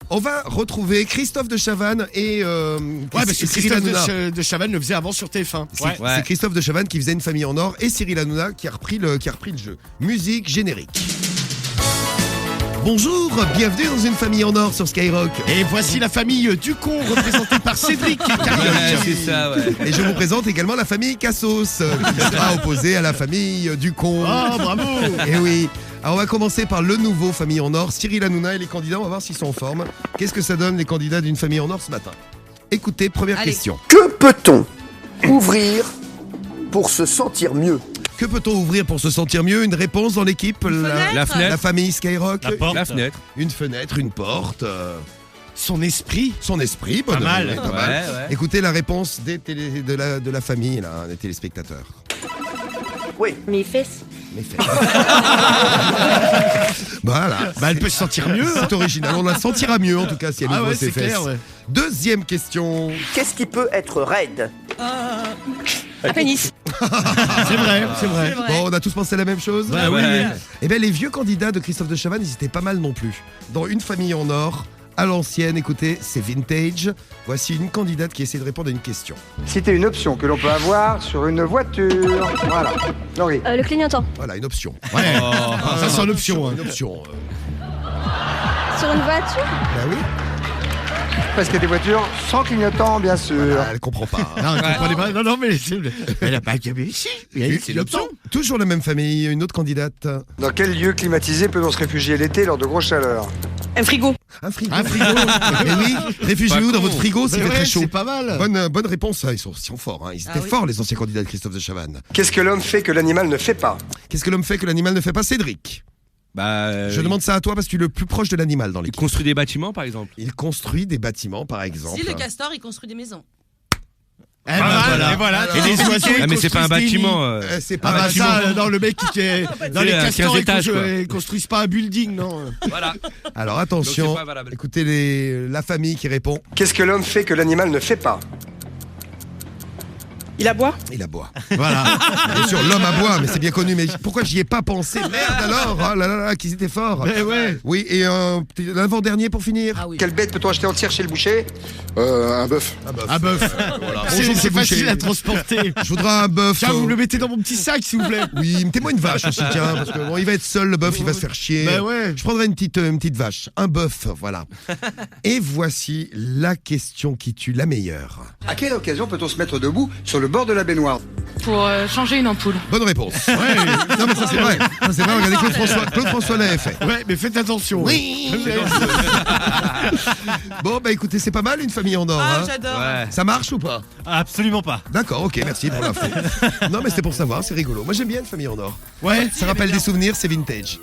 On va retrouver Christophe de Chavannes et parce que Cyril Christophe Hanouna. de Chavannes le faisait avant sur TF1. C'est Christophe de Chavannes qui faisait Une famille en or et Cyril Hanouna qui a repris le jeu. Musique générique. Bonjour, bienvenue dans Une famille en or sur Skyrock. Et voici la famille Ducon représentée par Cédric et Carole. c'est ça, ouais. Et je vous présente également la famille Cassos, qui sera opposée à la famille Ducon. Oh, bravo. Et oui. Alors on va commencer par le nouveau famille en or, Cyril Hanouna et les candidats, on va voir s'ils sont en forme. Qu'est-ce que ça donne les candidats d'une famille en or ce matin? Écoutez, première question. Que peut-on ouvrir pour se sentir mieux? Que peut-on ouvrir pour se sentir mieux? Une réponse dans l'équipe? La fenêtre. La famille Skyrock? La fenêtre. Une fenêtre, une porte. Son esprit. Son esprit, bonne Pas mal. pas mal. Ouais. Écoutez la réponse de la famille, là, des téléspectateurs. Oui. Mes fesses. Mais fait. Voilà. Elle peut se sentir mieux. C'est original. On la sentira mieux en tout cas si elle ouvre ses c'est fesses. clair. Ouais. Deuxième question. Qu'est-ce qui peut être raide? Un pénis. C'est vrai. Bon, on a tous pensé à la même chose. Bah oui. Eh bien, les vieux candidats de Christophe de Chavannes, ils étaient pas mal non plus. Dans Une famille en or, à l'ancienne, écoutez, c'est vintage. Voici une candidate qui essaie de répondre à une question. Citer une option que l'on peut avoir sur une voiture. Voilà. Laurie. Le clignotant. Voilà, une option. Ouais. Ça c'est une option. Une option. Sur une voiture. Bah oui. Parce qu'il y a des voitures sans clignotant, bien sûr. Ah, elle comprend pas. Non, elle comprenait pas. Non, mais elle a pas gagné. Si, c'est l'option. Toujours la même famille, une autre candidate. Dans quel lieu climatisé peut-on se réfugier l'été lors de grosses chaleurs? Un frigo. Un frigo. Un frigo. Eh oui, réfugiez-vous dans votre frigo s'il fait très chaud. C'est pas mal. Bonne réponse, ils sont forts. Hein. Ils étaient forts, les anciens candidats de Christophe de Chavannes. Qu'est-ce que l'homme fait que l'animal ne fait pas? Qu'est-ce que l'homme fait que l'animal ne fait pas, Cédric? Je demande ça à toi parce que tu es le plus proche de l'animal dans Il l'équipe. construit des bâtiments, par exemple. Il construit des bâtiments, par exemple. Si le castor, il construit des maisons. Et voilà. Et les oiseaux. Ah, mais c'est pas un bâtiment. C'est pas Ah un bah bâtiment. ça, non, le mec qui est dans les à castors, 15 étages, quoi. ils construisent pas un building, non. Voilà. Alors attention, Donc c'est pas valable. écoutez la famille qui répond. Qu'est-ce que l'homme fait que l'animal ne fait pas? Il aboie. Il aboie. Voilà. Bien sûr, l'homme aboie, mais c'est bien connu. Mais pourquoi j'y ai pas pensé? Merde alors. Oh là là, qu'ils étaient forts. Mais ouais. Oui, et l'avant-dernier pour finir. Ah oui. Quelle bête peut-on acheter entière chez le boucher? Un bœuf. Un bœuf. Bonjour, C'est monsieur facile Boucher. à transporter. Je voudrais un bœuf. Tiens, vous me le mettez dans mon petit sac, s'il vous plaît. Oui, mettez-moi une vache aussi, tiens, parce que bon, il va être seul, le bœuf, il va se faire chier. Bah ouais. Je prendrai une petite vache, un bœuf, voilà. Et voici la question qui tue, la meilleure. À quelle occasion peut-on se mettre debout sur le bord de la baignoire? Pour changer une ampoule. Bonne réponse. Ouais. Non mais ça c'est vrai. Ça c'est vrai. Regardez Claude François l'avait fait. Ouais, mais faites attention. Oui. Bon bah écoutez, c'est pas mal une famille en or. Ah, Hein. j'adore. Ouais. Ça marche ou pas? Absolument pas. D'accord, ok, merci pour l'info. Non mais c'était pour savoir, c'est rigolo. Moi j'aime bien une famille en or. Ouais. Ça rappelle des souvenirs, c'est vintage.